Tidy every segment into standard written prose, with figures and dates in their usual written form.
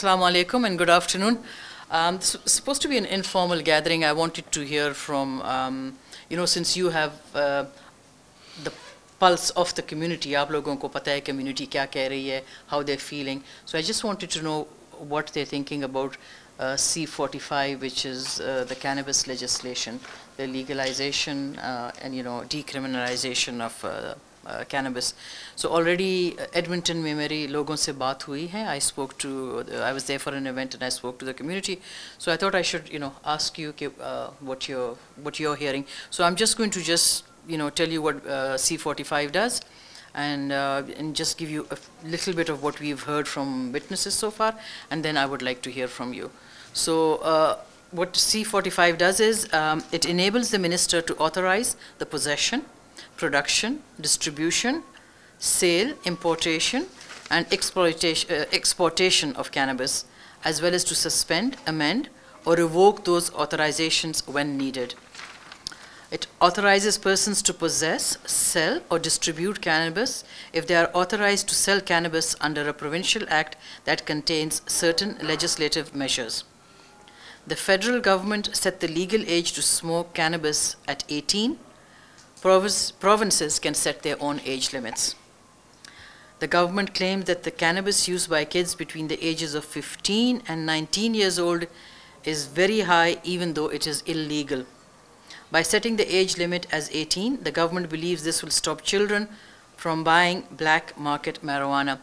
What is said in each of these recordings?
Assalamu alaikum and good afternoon. This is supposed to be an informal gathering. I wanted to hear from, since you have the pulse of the community, aap logon ko pata hai community kya keh rahi hai, how they're feeling. So I just wanted to know what they're thinking about C-45, which is the cannabis legislation, the legalization and decriminalization of cannabis. So already Edmonton में मेरी लोगों से बात हुई है. I was there for an event and I spoke to the community. So I thought I should ask you what you're hearing. So I'm just going to tell you what C-45 does and just give you a little bit of what we've heard from witnesses so far, and then I would like to hear from you. So what C-45 does is it enables the minister to authorize the possession, production, distribution, sale, importation, and exportation of cannabis, as well as to suspend, amend, or revoke those authorizations when needed. It authorizes persons to possess, sell, or distribute cannabis if they are authorized to sell cannabis under a provincial act that contains certain legislative measures. The federal government set the legal age to smoke cannabis at 18. Provinces can set their own age limits. The government claims that the cannabis used by kids between the ages of 15 and 19 years old is very high, even though it is illegal. By setting the age limit as 18, the government believes this will stop children from buying black market marijuana.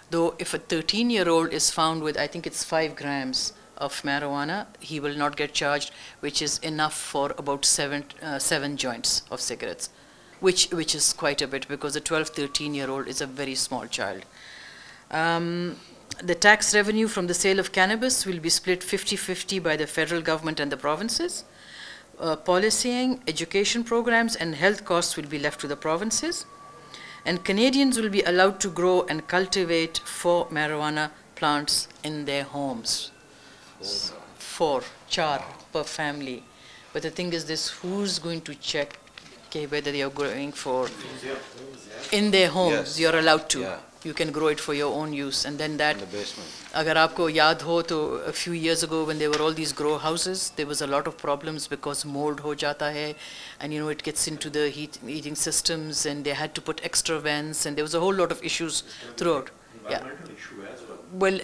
Though if a 13-year-old is found with, I think it's 5 grams of marijuana, he will not get charged, which is enough for about seven joints of cigarettes, which is quite a bit, because a 12, 13-year-old is a very small child. The tax revenue from the sale of cannabis will be split 50-50 by the federal government and the provinces. Policying, education programs, and health costs will be left to the provinces. And Canadians will be allowed to grow and cultivate 4 marijuana plants in their homes. 4 per family. But the thing is this, who's going to check whether they are growing for in their homes? Yes. You're allowed to. Yeah. You can grow it for your own use. And then that, in the basement. Agar aapko yaad ho, to a few years ago when there were all these grow houses, there was a lot of problems because mold ho jata hai, and it gets into the heating systems, and they had to put extra vents, and there was a whole lot of issues throughout. Yeah. Well,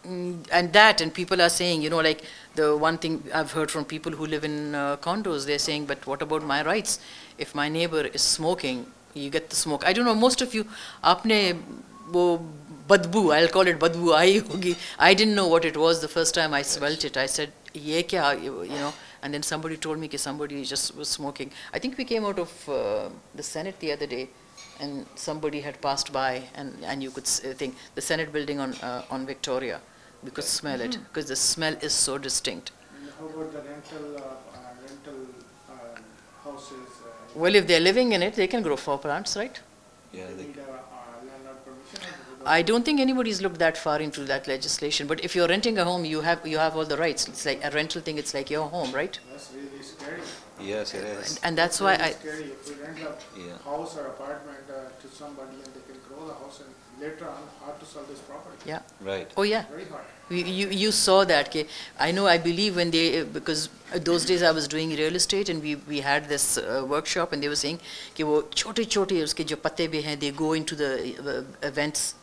and people are saying, like the one thing I've heard from people who live in condos, they're saying, but what about my rights? If my neighbor is smoking, you get the smoke. I don't know, most of you, aapne wo badbu, I'll call it badbu, aayi hogi. I didn't know what it was the first time I smelt it. I said, ye kya, and then somebody told me that somebody just was smoking. I think we came out of the Senate the other day, and somebody had passed by, and you could think the Senate building on Victoria. We could smell it, because the smell is so distinct. And how about the rental houses? Well, if they're living in it, they can grow 4 plants, right? Yeah. They need landlord permission? I don't think anybody's looked that far into that legislation. But if you're renting a home, you have all the rights. It's like a rental thing. It's like your home, right? That's really scary. Yes, it is. And that's why it's scary. If we rent a house or apartment to somebody and they can grow the house, and later on hard to sell this property. Yeah. Right. Oh yeah. Very hard. You saw that. I believe when because those days I was doing real estate, and we had this workshop, and they were saying कि वो छोटे उसके जो पत्ते भी हैं, they go into the vents,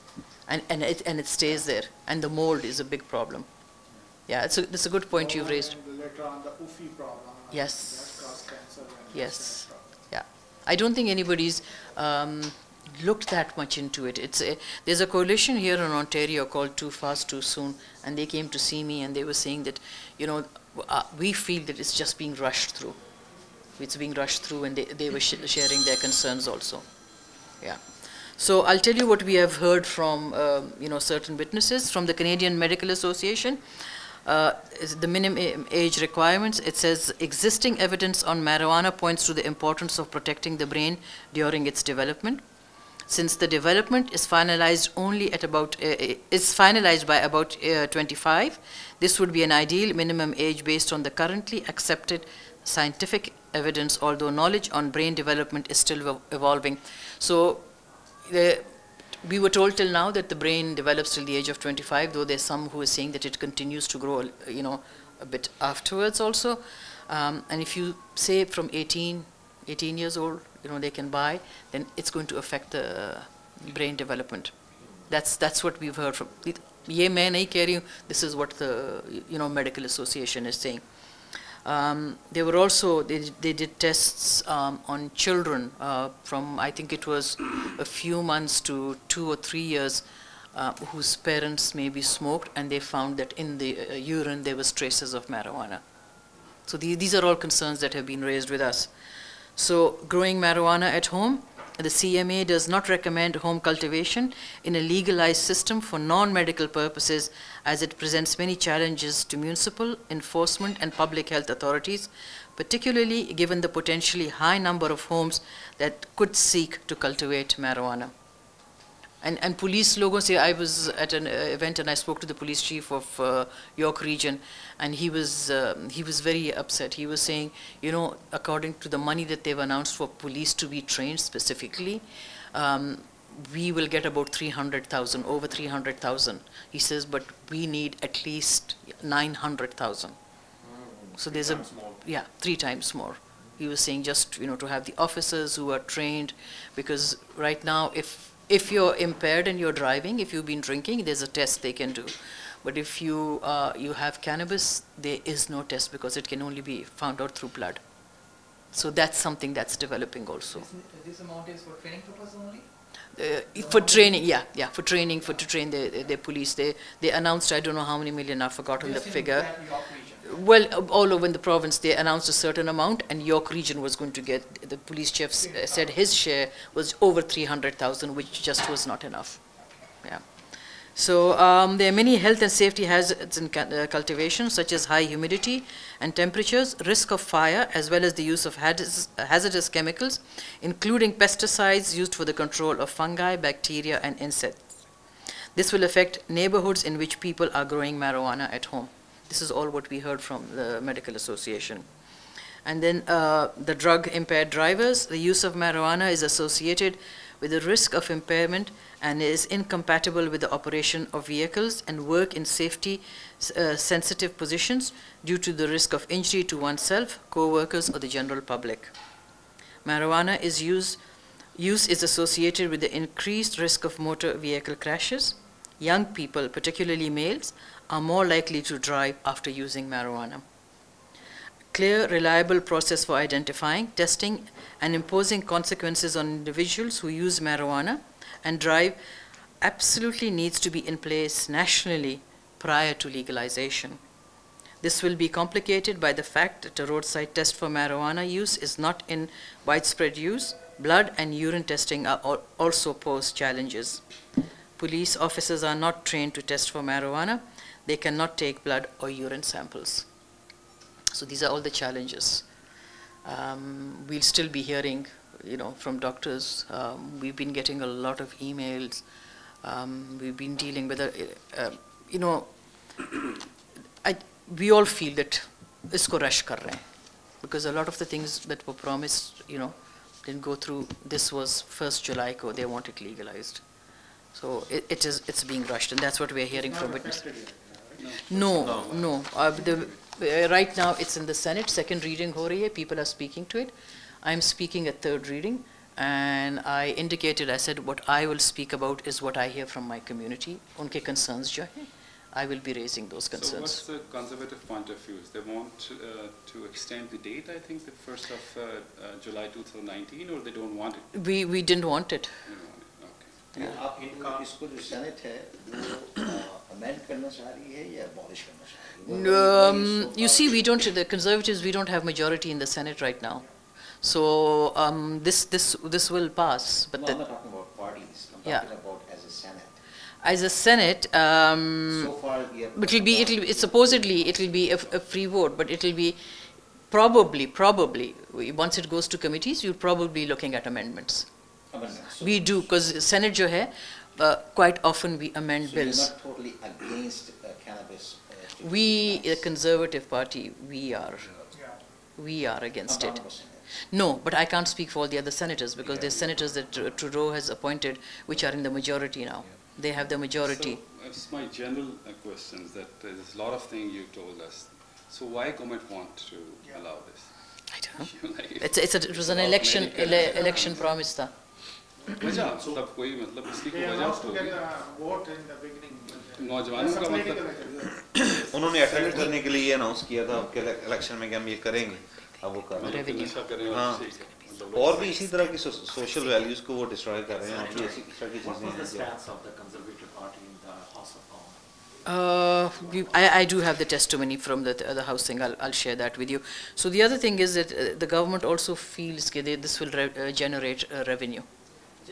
and it stays there, and the mold is a big problem. Yeah, it's a good point you've raised. And later on the UFI problem. Yes. That causes cancer. Yes. Yeah. I don't think anybody's looked that much into it. There's a coalition here in Ontario called Too Fast, Too Soon, and they came to see me, and they were saying that, we feel that it's just being rushed through. It's being rushed through, and they were sharing their concerns also. Yeah. So I'll tell you what we have heard from, certain witnesses from the Canadian Medical Association. The minimum age requirements, it says existing evidence on marijuana points to the importance of protecting the brain during its development. Since the development is finalized by about 25, this would be an ideal minimum age based on the currently accepted scientific evidence, although knowledge on brain development is still evolving. So We were told till now that the brain develops till the age of 25, though there's some who are saying that it continues to grow, a bit afterwards also. And if you say from 18 years old, they can buy, then it's going to affect the brain development. That's what we've heard from. Ye main nahi keh rahi hu, this is what the medical association is saying. They were also, they did tests on children from, I think it was a few months to 2 or 3 years, whose parents maybe smoked, and they found that in the urine there was traces of marijuana. So these are all concerns that have been raised with us. So growing marijuana at home, the CMA does not recommend home cultivation in a legalized system for non-medical purposes, as it presents many challenges to municipal, enforcement and public health authorities, particularly given the potentially high number of homes that could seek to cultivate marijuana. And police logo say, I was at an event and I spoke to the police chief of York region, and he was very upset. He was saying, according to the money that they've announced for police to be trained specifically, we will get about 300,000, over 300,000. He says, but we need at least 900,000. So there's 3 times more. He was saying just, to have the officers who are trained, because right now, if you're impaired and you're driving, if you've been drinking, there's a test they can do. But if you have cannabis, there is no test because it can only be found out through blood. So that's something that's developing also. This amount is for training purposes only? For training, for training, to train the police. They announced, I don't know how many million, I've forgotten the figure. Well, all over in the province, they announced a certain amount, and York region was going to get, the police chief said his share was over 300,000, which just was not enough. Yeah. So there are many health and safety hazards in cultivation, such as high humidity and temperatures, risk of fire, as well as the use of hazardous chemicals, including pesticides used for the control of fungi, bacteria, and insects. This will affect neighborhoods in which people are growing marijuana at home. This is all what we heard from the medical association. And then the drug-impaired drivers, the use of marijuana is associated with the risk of impairment and is incompatible with the operation of vehicles and work in safety-sensitive positions due to the risk of injury to oneself, co-workers, or the general public. Marijuana use is associated with the increased risk of motor vehicle crashes. Young people, particularly males, are more likely to drive after using marijuana. Clear, reliable process for identifying, testing, and imposing consequences on individuals who use marijuana and drive absolutely needs to be in place nationally prior to legalization. This will be complicated by the fact that a roadside test for marijuana use is not in widespread use. Blood and urine testing are also pose challenges. Police officers are not trained to test for marijuana. They cannot take blood or urine samples. So these are all the challenges. We'll still be hearing, from doctors. We've been getting a lot of emails. We've been dealing with, we all feel that isko rush kar rahe hain, because a lot of the things that were promised, didn't go through. This was 1st July ko they want it legalized. So it's being rushed, and that's what we're hearing from witnesses. No. Right now it's in the Senate, 2nd reading ho rahi hai, people are speaking to it. I'm speaking at 3rd reading, and I indicated, I said what I will speak about is what I hear from my community. Unke concerns jo hai, I will be raising those concerns. So what's the conservative point of view? They want to extend the date, I think, the 1st of July 2019, or they don't want it? We didn't want it. आप इसको जो senate है वो amend करना चाह रही है या abolish करना चाह रही है? You see, the Conservatives, we don't have majority in the Senate right now. So this will pass. But no, I'm not talking about parties. I'm talking about as a Senate. As a Senate, so far supposedly it will be a free vote, but it will be probably once it goes to committees, you'll probably be looking at amendments. We do, because Senate jo hai, quite often we amend bills. You're not totally against cannabis? We, the Conservative Party, we are against it. No, but I can't speak for all the other senators because there's senators that Trudeau has appointed which are in the majority now. They have the majority. So, it's my general question is that there's a lot of things you told us. So why government want to allow this? I don't know. Like, It was an election promise tha. वजह मतलब कोई मतलब इसकी कोई They वजह announced to होगी get a vote in the beginning. नौजवानों का मतलब उन्होंने अट्रैक्ट करने के लिए ये अनाउंस किया था कि इलेक्शन में कि हम ये करेंगे, अब वो कर रहे हैं। नशा करें और हाँ। ठीक है, मतलब और भी इसी तरह की सोशल वैल्यूज को वो डिस्ट्रॉय कर रहे हैं, और भी ऐसी तरह की What चीजें was the हैं जो stance of the Conservative Party in the House of Commons? I do have the testimony from the House thing. I'll share that with you. So the other thing is that the government also feels that this will generate revenue.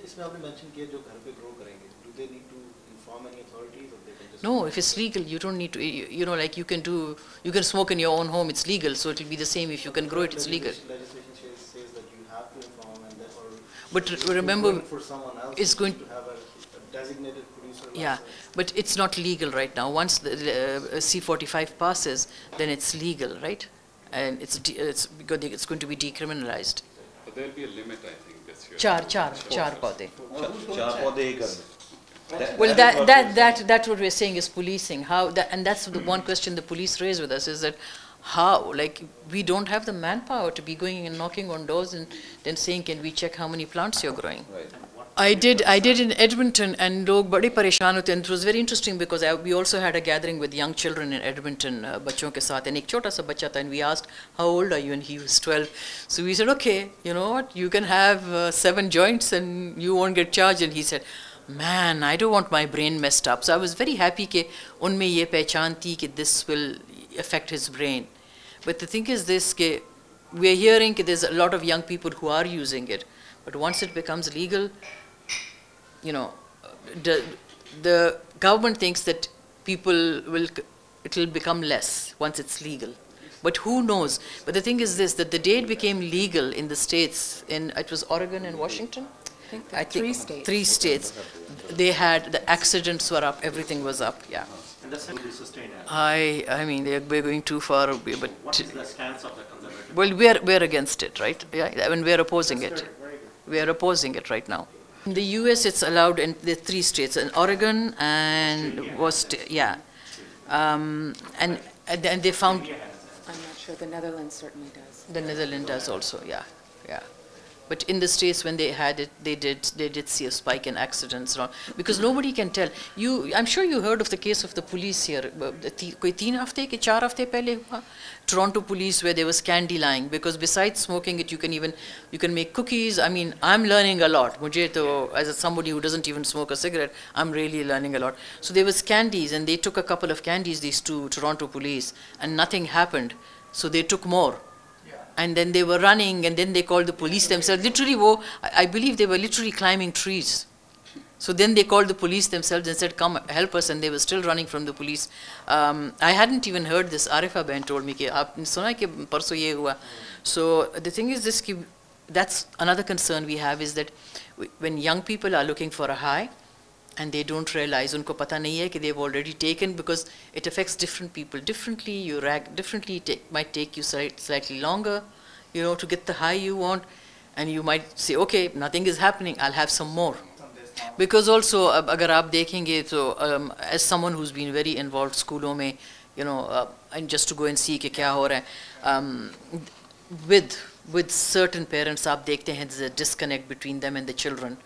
इसमें आपने mention किया जो घर पे grow करेंगे, do they need to inform any authorities or they can just? No, if it's legal, you don't need to. You know, like you can smoke in your own home. It's legal, so it will be the same if you can grow it. It's legal. Legislation says that you have to inform and then, or But if you're remember, going for someone else, it's you going. need to have a designated producer. Yeah, license. but it's not legal right now. Once the C-45 passes, then it's legal, right? And it's because it's going to be decriminalized. but there'll be a limit I think this year. Char पौधे. चार पौधे ही कर दें। Well, that's what we're saying is policing. How that, and that's the one question the police raise with us is that how, like, we don't have the manpower to be going and knocking on doors and then saying, can we check how many plants you're growing? Right. I did in Edmonton, and log bade pareshan hote, and it was very interesting because we also had a gathering with young children in Edmonton, bachon ke saath, and ek chota sa bacha tha, and we asked, how old are you? And he was 12. So we said, okay, you know what, you can have 7 joints and you won't get charged. And he said, man, I don't want my brain messed up. So I was very happy ke unme ye pehchan thi ki this will affect his brain. But the thing is this, ke we are hearing that there's a lot of young people who are using it, but once it becomes legal, you know, the government thinks that it will become less once it's legal. But who knows? But the thing is this, that the day it became legal in the states, it was Oregon and Washington? I think 3 states. 3 states. They had, the accidents were up, everything was up, yeah. And that's how we sustain it. I mean, we're going too far away, but What is the stance of the Conservative? well, we're against it, right? Yeah, I mean, we're opposing it. We are opposing it right now. In the US, it's allowed in the 3 states, in Oregon and and they found I'm not sure, the Netherlands certainly does. the Netherlands does also, yeah. But in the States, when they had it, they did see a spike in accidents, because nobody can tell. I'm sure you heard of the case of the police here. कोई 3 हफ्ते के 4 हफ्ते पहले हुआ. Toronto police, where there was candy lying, because besides smoking it, you can make cookies. I mean, I'm learning a lot. मुझे तो, as somebody who doesn't even smoke a cigarette, I'm really learning a lot. So there was candies, and they took a couple of candies, these 2 Toronto police, and nothing happened. So they took more. And then they were running, and then they called the police themselves. Literally, I believe they were literally climbing trees. So then they called the police themselves and said, come help us, and they were still running from the police. I hadn't even heard this. Arifa Ben told me, aapne suna ki parso ye hua. So the thing is this, that's another concern we have, is that when young people are looking for a high, and they don't realize, unko pata nahi hai ki they've already taken, because it affects different people differently. You react differently. Might take you slightly longer, you know, to get the high you want, and you might say, okay, nothing is happening, I'll have some more. Because also, agar aap dekhenge, so as someone who's been very involved schoolon mein, you know, and just to go and see ke kya ho raha hai, with certain parents, aap dekhte hain there's a disconnect between them and the children.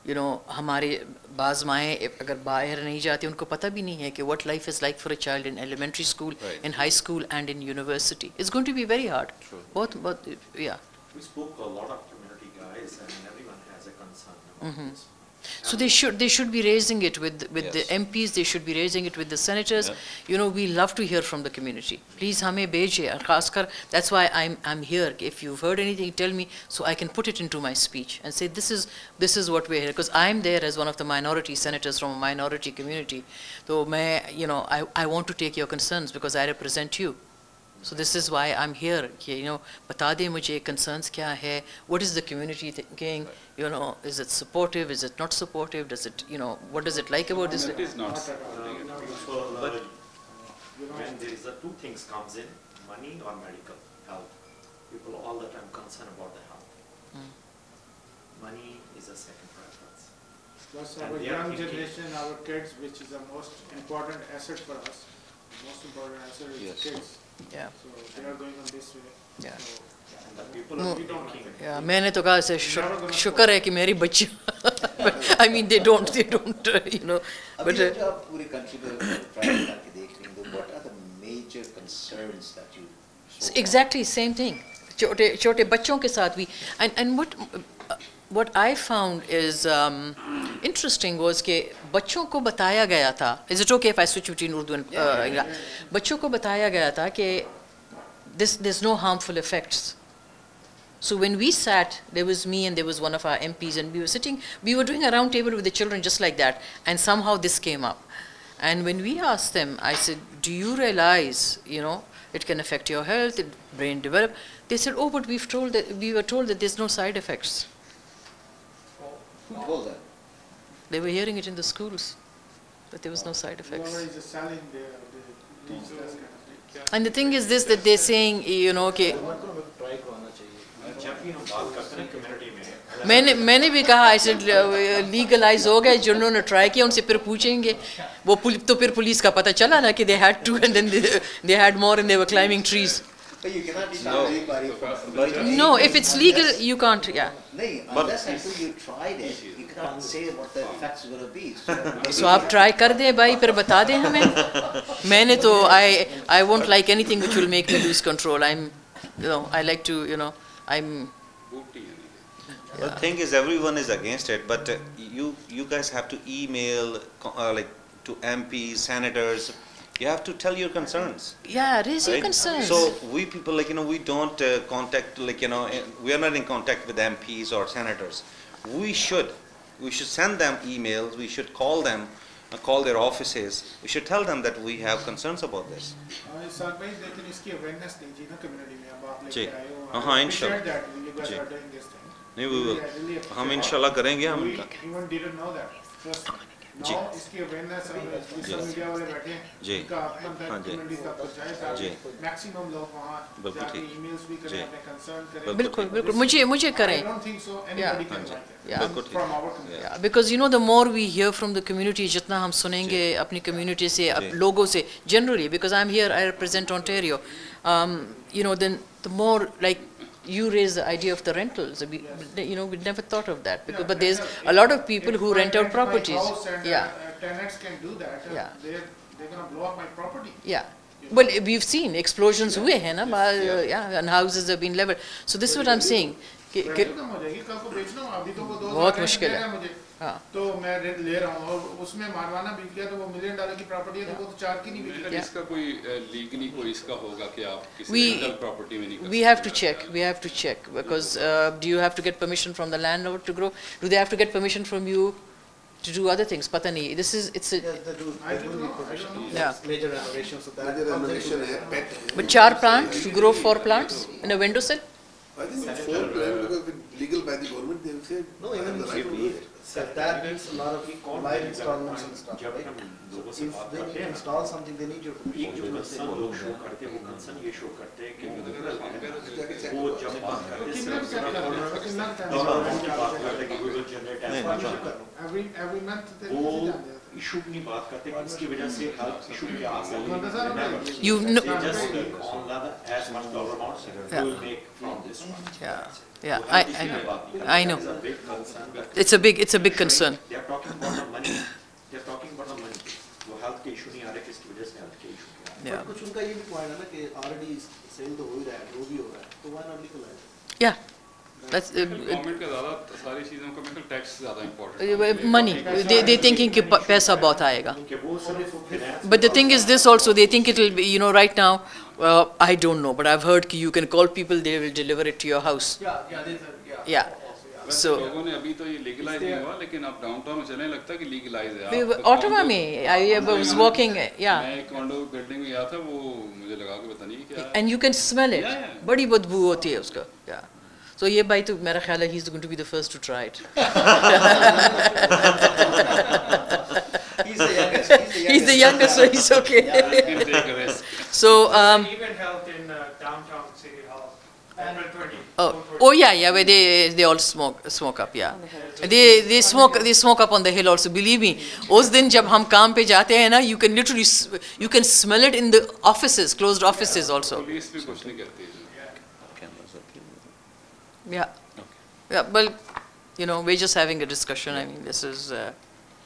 You know, हमारे बाज़ माएँ अगर बाहर नहीं जाती, उनको पता भी नहीं है कि what life is like for a child in elementary school, in high school, and in university. It's going to be very hard. Both, yeah. We spoke to a lot of community guys, and everyone has a concern about this. So they should be raising it with the MPs. They should be raising it with the senators. You know, we love to hear from the community. Please, हमें भेजिए. और खासकर, that's why I'm here. If you've heard anything, tell me, so I can put it into my speech and say this is what we're here. Because I'm there as one of the minority senators from a minority community. So I want to take your concerns because I represent you. So this is why I'm here. You know, बता दे मुझे concerns क्या है? What is the community thinking? You know, is it supportive? Is it not supportive? Does it, you know, what does it like about this? It is not. So, when there is 2 things comes in, money or medical health, people all the time concerned about the health. Money is a second preference. Plus And our they are young thinking- generation, our kids, which is the most important asset for us. The most important asset is Yes. kids. Yeah. So they are going on this way. Yeah. So And the people No. are thinking. Yeah, मैंने तो कहा ऐसे शुक्र है कि मेरी बच्ची I mean they don't you know अभी but जब आप पूरी कंट्री में ट्रैवल करके देख रही हैं, तो what are the major concerns that you saw? exactly same thing छोटे बच्चों के साथ भी and what I found is interesting was कि बच्चों को बताया गया था is it okay if I switch between Urdu and English बच्चों को बताया गया था कि there's no harmful effects. So when we sat, there was me and there was one of our MPs, and we were doing a round table with the children just like that, and somehow this came up. And when we asked them, I said, do you realize, you know, it can affect your health, brain develop? They said, oh, but we were told that there's no side effects. Who told that? They were hearing it in the schools, that there was no side whoever effects. is selling, they teach this kind of thing. And the thing is this, that they're saying, you know, okay, try करवाना चाहिए। जब भी हम बात करते हैं community में, मैंने भी कहा ऐसे लीगलाइज हो गए जिन्होंने ट्राई किया उनसे फिर पूछेंगे वो तो फिर पुलिस का पता चला ना कि they had two and then they had more and they were climbing trees. But you cannot stop anybody from No, if it's legal you can't. Yeah. नहीं, unless until you tried it, you cannot say what the effects are going to be. So आप try कर दें भाई फिर बता दें हमें. मैंने तो I won't like anything which will make me lose control. I like to I'm. Booty The thing is, everyone is against it, but you guys have to email like to MPs, senators. You have to tell your concerns. Yeah, raise your Right? concerns. So we people we don't contact we are not in contact with MPs or senators. We should send them emails. We should call them, call their offices. We should tell them that we have concerns about this. Sir भाई लेकिन इसकी awareness दीजिए ना community में अब आप जी। लेके आए हो हाँ, इंशाल्लाह। that you guys ji. are doing this thing. नहीं, we will. I really appreciate हम that. इंशाल्लाह करेंगे हम We इनका। even didn't know that. Trust me. जी। Now इसकी अवेयरनेस सोशल मीडिया वाले बैठे हैं जी। इनका अपना हाँ जी। कम्युनिटी तक पहुंचाए जी। ताकि मैक्सिमम लोग वहाँ बिल्कुल जाके ठीक। ईमेल्स भी जी। करें अपने कंसर्न करें बिल्कुल बिल्कुल मुझे I करें. don't think so anybody Yeah. can हाँ जी। like it. Yeah. बिल्कुल ठीक। From our community. Yeah, because the more we hear from the community, जितना हम सुनेंगे अपनी community से, लोगों से, generally, because I'm here, I represent Ontario, then the more like you raise the idea of the rentals. We never thought of that, because, but there's a lot of people who rent out properties. Yeah, Tenants can do that. Yeah. They're gonna blow up my property. yeah. Well, we've seen explosions हुए हैं ना, yeah, and houses have been leveled. So this is what I'm saying. Value कम हो जाएगी, कल को बेचना हो, अभी तो वो 2 बहुत लाख मुश्किल दे है। रहा मुझे, हाँ. तो मैं रेंट ले रहा हूँ और उसमें मारवाना बिक गया तो वो $1 million की प्रॉपर्टी है तो वो तो 4 की नहीं बिक लेकिन रही। इसका कोई लीगली कोई इसका होगा कि आप किसी We- रेंटल प्रॉपर्टी में नहीं कर We have to check, because do you have to get permission from the landlord to grow? Do they have to get permission from you to do other things? Pata nahi. It's a, I don't know. yeah. Major renovations, so that Major comes renovation into है, pet है। But 4 plants, to grow 4 plants in a window sill? I think it's 4 plan because it's legal by the government, they will say. No, even I have the right to do it. So that means a lot of live installments and stuff, right? If they need to install something, they need your एक जो concern लोग show करते हैं वो concern ये show करते हैं कि वो जब बात करते हैं सिर्फ डॉलर अमाउंट की बात करते हैं कि we will generate as much Every month they वो visit them. इशू की नहीं बात करते कि इसकी वजह से हेल्थ इशू क्या आ सकते You know, हैं just on as much dollar amount we will make from this one yeah, I know. It's a big concern. They are talking about the money they are talking about the money वो health के issue नहीं आ रहे किसकी वजह से health के issue Yeah, कुछ उनका ये भी पॉइंट है ना कि ऑलरेडी सेल तो हो ही रहा है, जो भी हो रहा है, तो why not legalise? yeah. That's government का ज़्यादा सारी चीज़ों का मतलब टैक्स ज़्यादा इम्पोर्टेंट money. They thinking कि पैसा बहुत आएगा. कि वो सिर्फ finance But the thing is this also, they think it will be, right now, I don't know, but I've heard कि you can call people, they will deliver it to your house. Yeah. So, लोगों ने अभी तो ये legalise नहीं हुआ लेकिन अब डाउनटाउन में चलने लगता है कि लीगलाइज है Ottawa में, I was walking, yeah. मैं एक कॉन्डो बिल्डिंग में गया था वो मुझे लगा कि पता नहीं क्या है And you can smell it. Yeah, yeah. बड़ी बदबू होती है उसका. Yeah. So ये भाई तो मेरा ख्याल है he's going to be the first to try it. He's the youngest. He's the youngest, so he's okay. Can take a risk. So, Even held in downtown City Hall. Oh yeah, where they all smoke up, yeah. They smoke up on the hill also. Believe me, उस दिन जब हम काम पे जाते हैं ना, you can literally smell it in the offices, closed offices also. Police भी कुछ नहीं करती है. Yeah, yeah. Well, we're just having a discussion. I mean, this is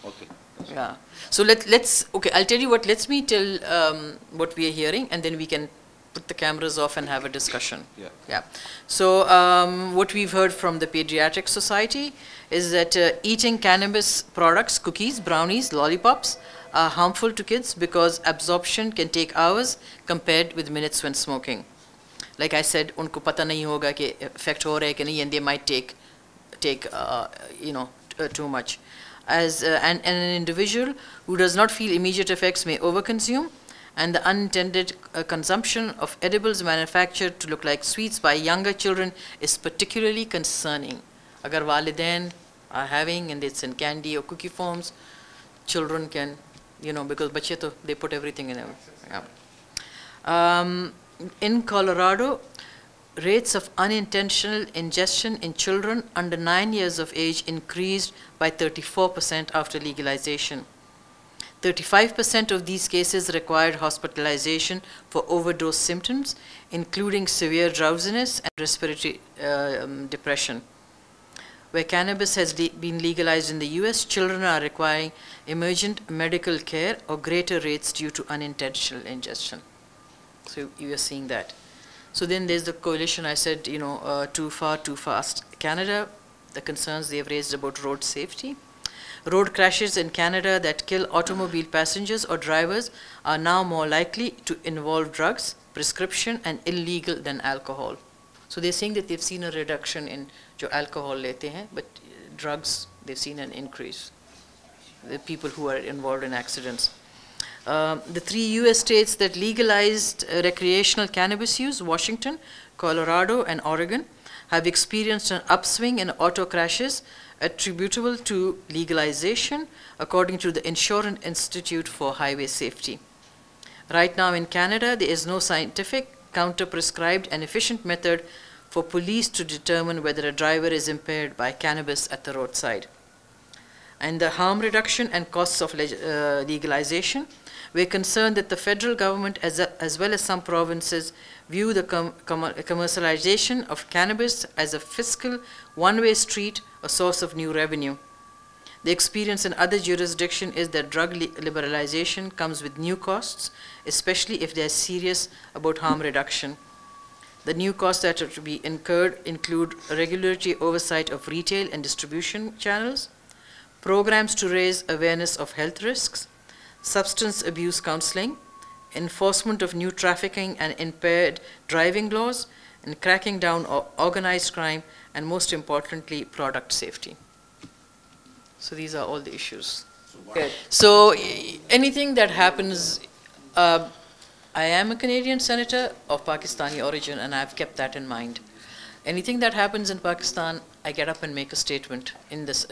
Okay. yeah. So let's okay. I'll tell you what. Let me tell what we are hearing, and then we can put the cameras off and have a discussion. Yeah. Yeah. So what we've heard from the Pediatric Society is that eating cannabis products, cookies, brownies, lollipops, are harmful to kids because absorption can take hours compared with minutes when smoking. Like I said, उनको पता नहीं होगा कि effect हो रहा है कि नहीं, and they might take too much. As an individual who does not feel immediate effects may overconsume, and the unintended consumption of edibles manufactured to look like sweets by younger children is particularly concerning. Agar walidain are having and it's in candy or cookie forms, children can, because bache to, they put everything in them. Yeah. In Colorado, rates of unintentional ingestion in children under 9 years of age increased by 34% after legalization. 35% of these cases required hospitalization for overdose symptoms, including severe drowsiness and respiratory depression. Where cannabis has been legalized in the US, children are requiring emergent medical care or greater rates due to unintentional ingestion. So you are seeing that. So then there's the coalition, I said, too far, too fast. Canada, the concerns they have raised about road safety. Road crashes in Canada that kill automobile passengers or drivers are now more likely to involve drugs, prescription, and illegal than alcohol. So they're saying that they've seen a reduction in jo alcohol lete hain, but drugs, they've seen an increase. The people who are involved in accidents. The 3 US states that legalized recreational cannabis use, Washington, Colorado, and Oregon, have experienced an upswing in auto crashes attributable to legalization, according to the Insurance Institute for Highway Safety. Right now in Canada, there is no scientific, counter-prescribed, and efficient method for police to determine whether a driver is impaired by cannabis at the roadside. And the harm reduction and costs of legalization, we're concerned that the federal government, as well as some provinces, view the commercialization of cannabis as a fiscal one-way street, a source of new revenue. The experience in other jurisdictions is that drug liberalization comes with new costs, especially if they are serious about harm reduction. The new costs that are to be incurred include regulatory oversight of retail and distribution channels, programs to raise awareness of health risks, substance abuse counseling, enforcement of new trafficking and impaired driving laws, and cracking down on organized crime, and most importantly, product safety. So these are all the issues. So anything that happens, I am a Canadian senator of Pakistani origin, and I've kept that in mind. Anything that happens in Pakistan, I get up and make a statement in this.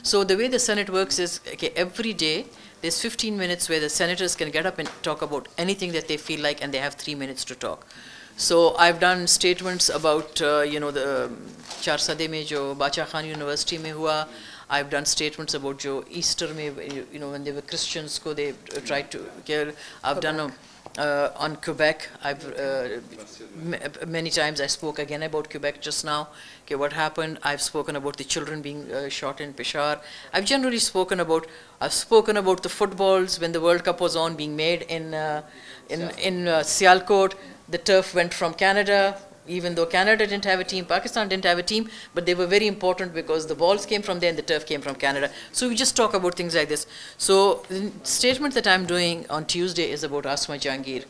So the way the Senate works is, okay, every day there's 15 minutes where the senators can get up and talk about anything that they feel like, and they have 3 minutes to talk. So I've done statements about, the Charsade mein jo Bacha Khan University mein hua. I've done statements about jo Easter mein, when they were Christians, they tried to kill. I've done on Quebec. Many times I spoke again about Quebec just now. Okay, what happened? I've spoken about the children being shot in Peshawar. I've generally spoken about. I've spoken about the footballs when the World Cup was on being made in Sialkot. The turf went from Canada. Even though Canada didn't have a team, Pakistan didn't have a team, but they were very important because the balls came from there and the turf came from Canada. So we just talk about things like this. So the statement that I'm doing on Tuesday is about Asma Jahangir.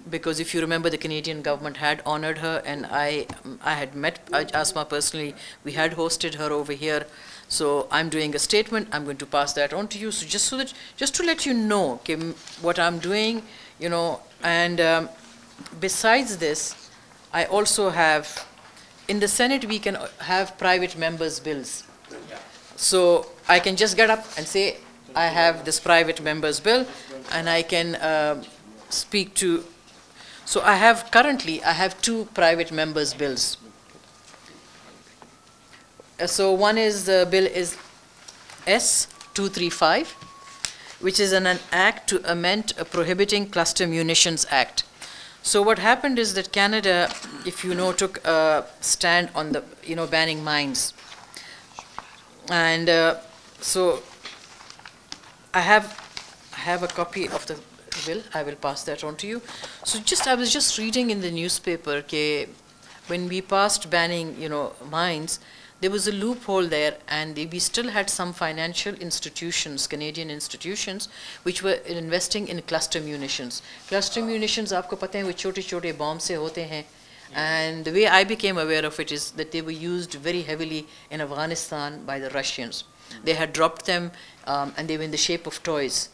Because if you remember, the Canadian government had honored her, and I had met Asma personally. We had hosted her over here. So I'm doing a statement. I'm going to pass that on to you. So just to let you know, okay, what I'm doing, and besides this, I also have, in the Senate, we can have private members' bills. So I can just get up and say, I have this private members' bill, and I can speak to. So currently I have two private members' bills. So one is the bill is S235, which is an act to amend a Prohibiting Cluster Munitions Act. So what happened is that Canada, if you know, took a stand on the, banning mines. And so I have a copy of the bill. I will pass that on to you. So I was just reading in the newspaper that when we passed banning, mines, there was a loophole there, and we still had some financial institutions, Canadian institutions, which were investing in cluster munitions. Cluster munitions, आपको पता है वो छोटे-छोटे bombs से होते हैं. And the way I became aware of it is that they were used very heavily in Afghanistan by the Russians. They had dropped them, and they were in the shape of toys,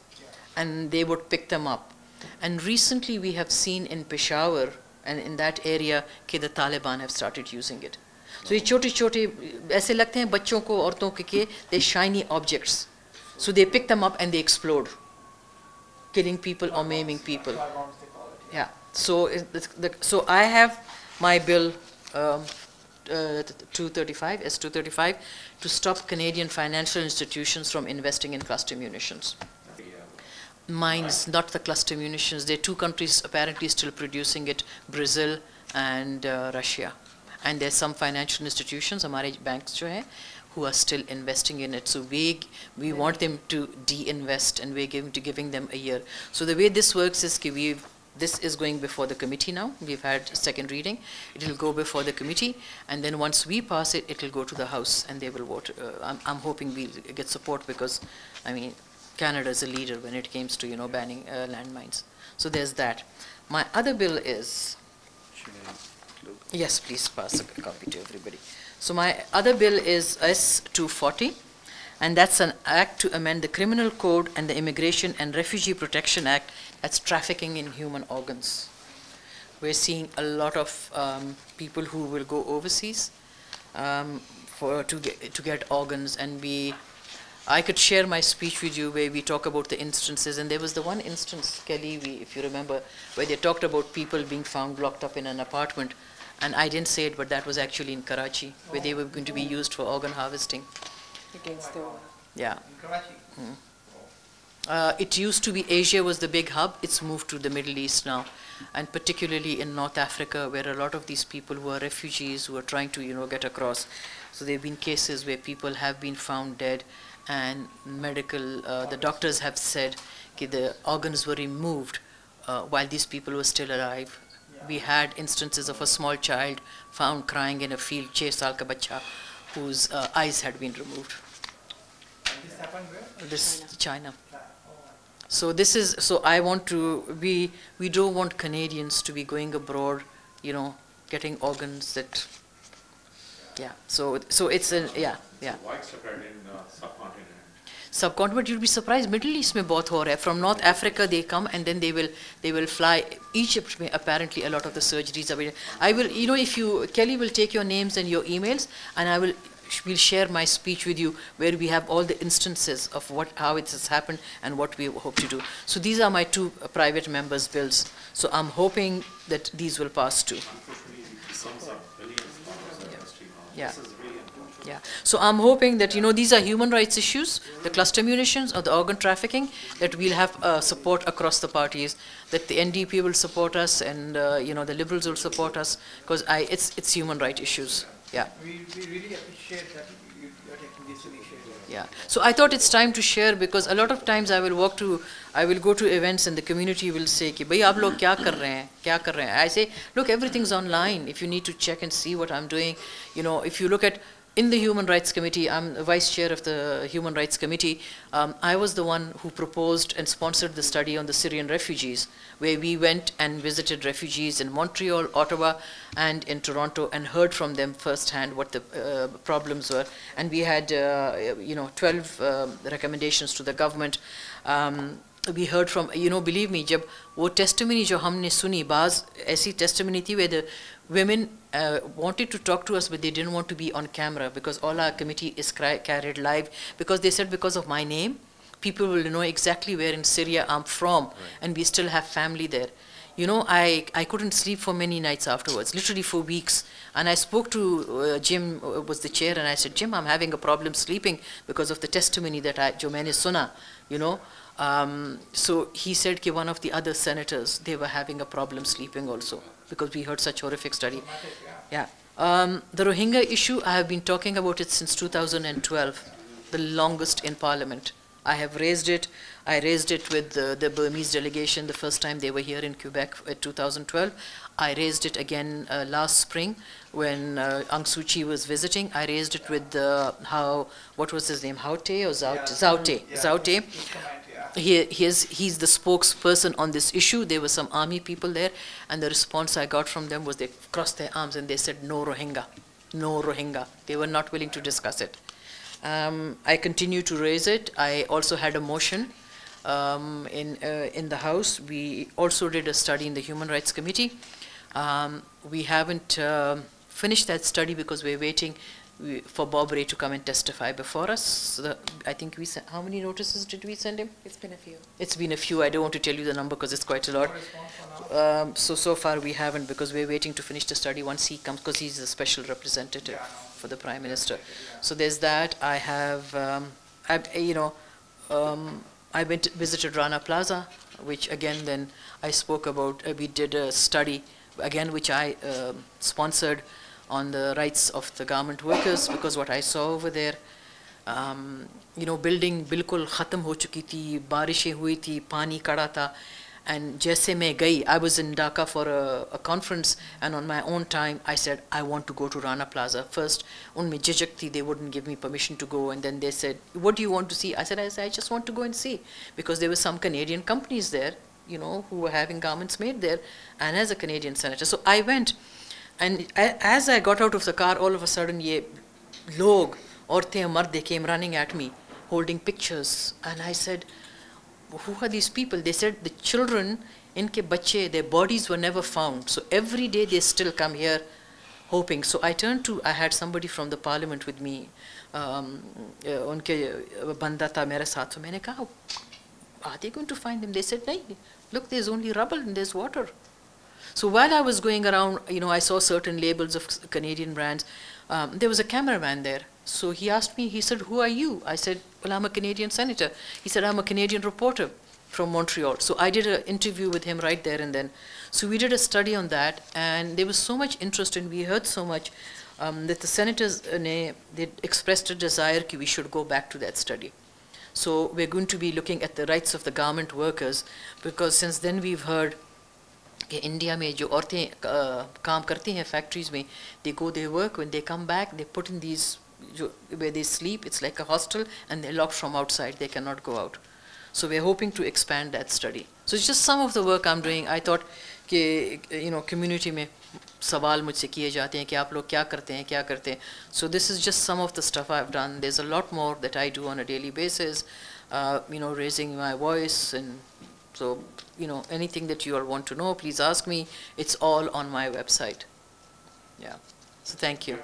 and they would pick them up. And recently we have seen in Peshawar and in that area that the Taliban have started using it. So ये छोटे-छोटे ऐसे लगते हैं बच्चों को, औरतों के they shiny objects. So they pick them up and they explode, killing people or maiming people. Yeah. So so I have my bill 235, S235, to stop Canadian financial institutions from investing in cluster munitions. Mines, not the cluster munitions. There are two countries apparently still producing it, Brazil and Russia. And there's some financial institutions, हमारे banks जो हैं, who are still investing in it. So we want them to de-invest, and we're giving them a year. So the way this works is this is going before the committee now. We've had second reading. It will go before the committee, and then once we pass it, it will go to the House, and they will vote. I'm hoping we'll get support because, I mean, Canada is a leader when it comes to banning landmines. So there's that. My other bill is. Yes, please pass a copy to everybody. So my other bill is S240, and that's an act to amend the Criminal Code and the Immigration and Refugee Protection Act. That's trafficking in human organs. We're seeing a lot of people who will go overseas to get organs, and I could share my speech with you where we talk about the instances, and there was the one instance, Kelly, if you remember, where they talked about people being found locked up in an apartment, and I didn't say it, but that was actually in Karachi, where they were going to be used for organ harvesting. Against the wall. Yeah. In Karachi? It used to be Asia was the big hub. It's moved to the Middle East now, and particularly in North Africa, where a lot of these people who are refugees who are trying to get across. So there have been cases where people have been found dead, and the doctors have said that the organs were removed while these people were still alive. We had instances of a small child found crying in a field, 6 saal ka bacha, whose eyes had been removed. And this happened where? This China. So I want to, we don't want Canadians to be going abroad, getting organs that, yeah. So it's yeah. Widespread in subcontinent. Subcontinent, you'll be surprised. Middle East में बहुत हो रहा है. From North Africa they come, and then they will fly. Egypt में apparently a lot of the surgeries are. I will, if Kelly will take your names and your emails, and we'll share my speech with you where we have all the instances of how it has happened and what we hope to do. So these are my two private members' bills. So I'm hoping that these will pass too. Yeah. Yeah. So I'm hoping that, these are human rights issues, the cluster munitions or the organ trafficking, that we'll have support across the parties, that the NDP will support us, and, the Liberals will support us, because it's human rights issues. Yeah. We really appreciate that you're taking this initiative. Yeah. So I thought it's time to share, because a lot of times I will go to events and the community will say, "Ki, bhai, aap log kya kar rahe hain? I say, look, everything's online. If you need to check and see what I'm doing, if you look at, in the Human Rights Committee, I'm the Vice Chair of the Human Rights Committee. I was the one who proposed and sponsored the study on the Syrian refugees, where we went and visited refugees in Montreal, Ottawa, and in Toronto, and heard from them firsthand what the problems were. And we had, 12 recommendations to the government. We heard from, believe me, जब वो testimony जो हमने सुनी, बाज़ ऐसी testimony थी where the women wanted to talk to us, but they didn't want to be on camera, because all our committee is carried live, because they said, because of my name, people will know exactly where in Syria I'm from, and we still have family there. You know, I couldn't sleep for many nights afterwards, literally for weeks. And I spoke to Jim, was the chair, and I said, Jim, I'm having a problem sleeping because of the testimony that jo maine suna, you know. So he said that one of the other senators, they were having a problem sleeping also because we heard such horrific study. Yeah. The Rohingya issue, I have been talking about it since 2012, the longest in Parliament. I have raised it. I raised it with the Burmese delegation the first time they were here in Quebec in 2012. I raised it again last spring when Aung Suu Kyi was visiting. I raised it with what was his name, Haute or Zaute? Zaute. He's the spokesperson on this issue. There were some army people there, and the response I got from them was they crossed their arms and they said, no Rohingya, no Rohingya. They were not willing to discuss it. I continue to raise it. I also had a motion in the House. We also did a study in the Human Rights Committee. We haven't finished that study because we're waiting for Bob Ray to come and testify before us. So I think we sent, how many notices did we send him? It's been a few. It's been a few. I don't want to tell you the number because it's quite a lot. So far we haven't because we're waiting to finish the study once he comes because he's a special representative for the Prime Minister. So there's that. I have, I visited Rana Plaza, which again then I spoke about. We did a study again which I sponsored on the rights of the garment workers because what I saw over there, building bilkul khatam ho chuki thi, barishein hui thi, pani kada tha, and jaise main gayi, I was in Dhaka for a conference, and on my own time I said I want to go to Rana Plaza. First unme jijak thi, they wouldn't give me permission to go, and then they said, what do you want to see? I said I just want to go and see, because there were some Canadian companies there, who were having garments made there, and as a Canadian senator. So I went, and as I got out of the car, all of a sudden ye log, aurtein mard, they came running at me holding pictures, and I said, who are these people? They said the children, inke bachche, their bodies were never found. So every day they still come here hoping. So I had somebody from the parliament with me. Unke banda tha mere saath. So maine kaha, are they going to find them? They said, nahi, look, there's only rubble and there's water. So while I was going around, I saw certain labels of Canadian brands. There was a cameraman there. So he asked me, he said, who are you? I said, well, I'm a Canadian senator. He said, I'm a Canadian reporter from Montreal. So I did an interview with him right there and then. So we did a study on that, and there was so much interest, and we heard so much that the senators they expressed a desire that we should go back to that study. So we're going to be looking at the rights of the garment workers, because since then we've heard कि India में जो औरतें काम करती हैं factories में, they go, they work, when they come back, they put in these, where they sleep, it's like a hostel, and they're locked from outside, they cannot go out. So we're hoping to expand that study. So it's just some of the work I'm doing. I thought कि community में सवाल मुझसे किए जाते हैं कि आप लोग क्या करते हैं. So this is just some of the stuff I've done. There's a lot more that I do on a daily basis, raising my voice, and so, anything that you all want to know, please ask me. It's all on my website. Yeah. So thank you.